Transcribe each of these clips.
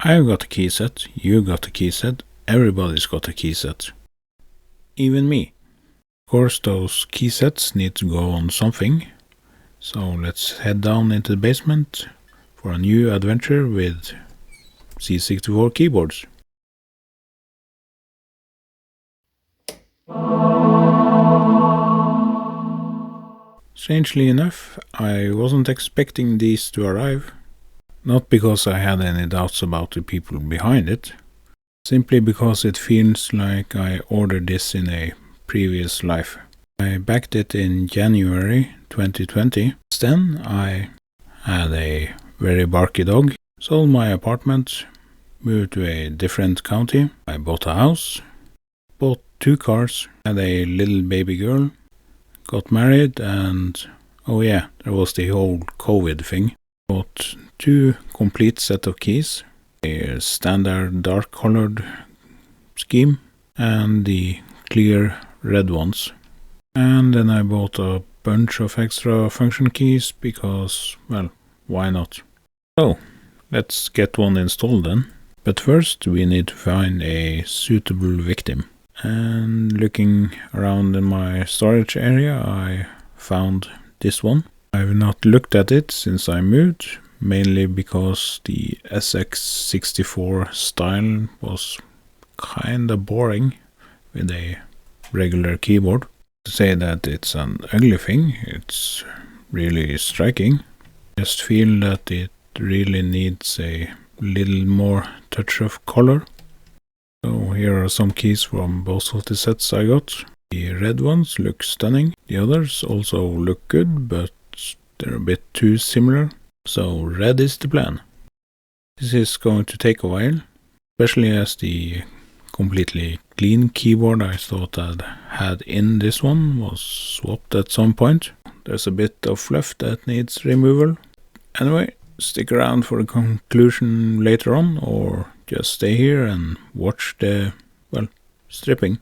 I've got a key set, you got a key set, everybody's got a key set. Even me. Of course, those key sets need to go on something, so let's head down into the basement for a new adventure with C64 keyboards. Strangely enough, I wasn't expecting these to arrive. Not because I had any doubts about the people behind it, simply because it feels like I ordered this in a previous life. I backed it in January 2020. Then I had a very barky dog, sold my apartment, moved to a different county. I bought a house, bought 2 cars, had a little baby girl, got married, and oh yeah, there was the whole COVID thing. Bought 2 complete set of keys, a standard dark colored scheme and the clear red ones. And then I bought a bunch of extra function keys because, well, why not? So, let's get one installed then. But first we need to find a suitable victim. And looking around in my storage area, I found this one. I've not looked at it since I moved, mainly because the C64 style was kinda boring with a regular keyboard. To say that it's an ugly thing, it's really striking. Just feel that it really needs a little more touch of color. So here are some keys from both of the sets I got. The red ones look stunning. The others also look good, but they're a bit too similar. So red is the plan. This is going to take a while, especially as the completely clean keyboard I thought I'd had in this one was swapped at some point. There's a bit of fluff that needs removal. Anyway, stick around for the conclusion later on, or just stay here and watch the, well, stripping.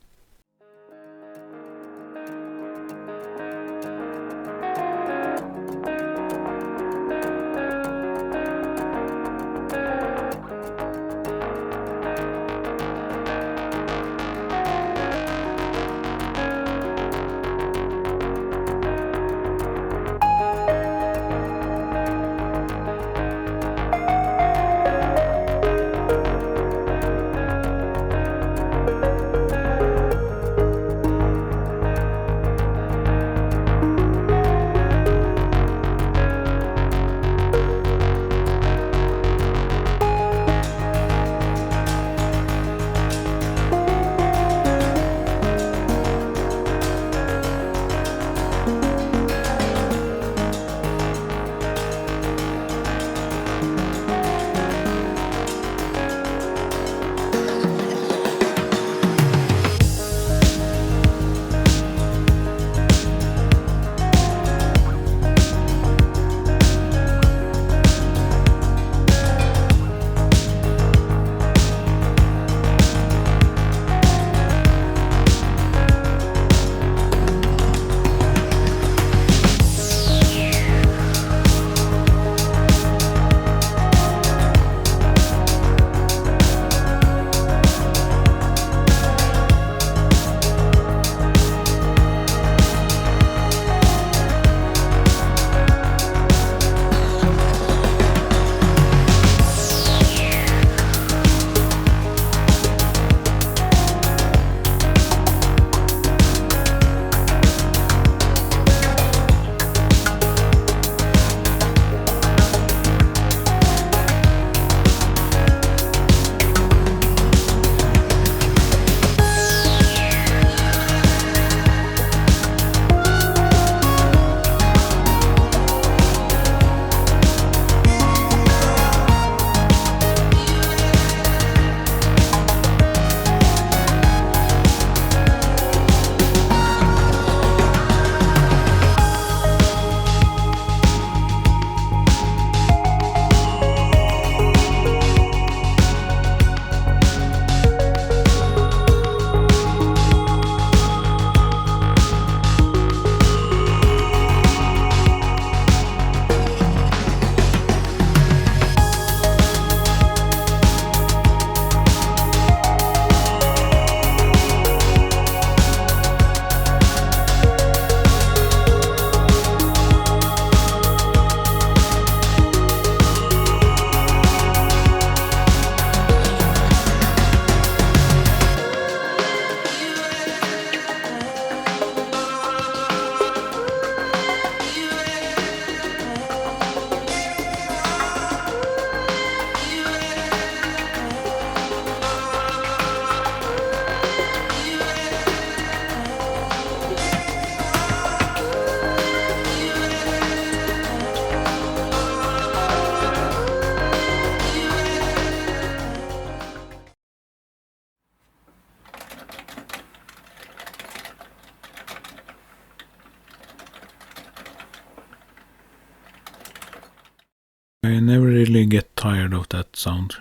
really get tired of that sound.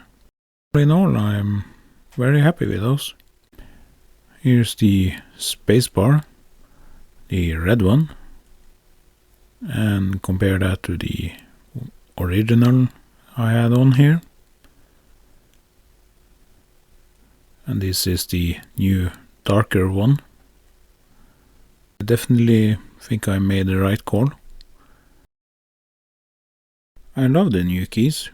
All in all, I'm very happy with those. Here's the spacebar, the red one, and compare that to the original I had on here. And this is the new darker one. I definitely think I made the right call. I love the new keys.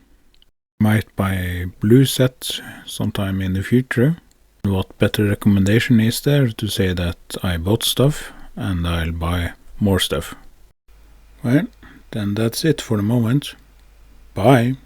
Might buy a blue set sometime in the future. What better recommendation is there to say that I bought stuff and I'll buy more stuff? Well, then that's it for the moment. Bye!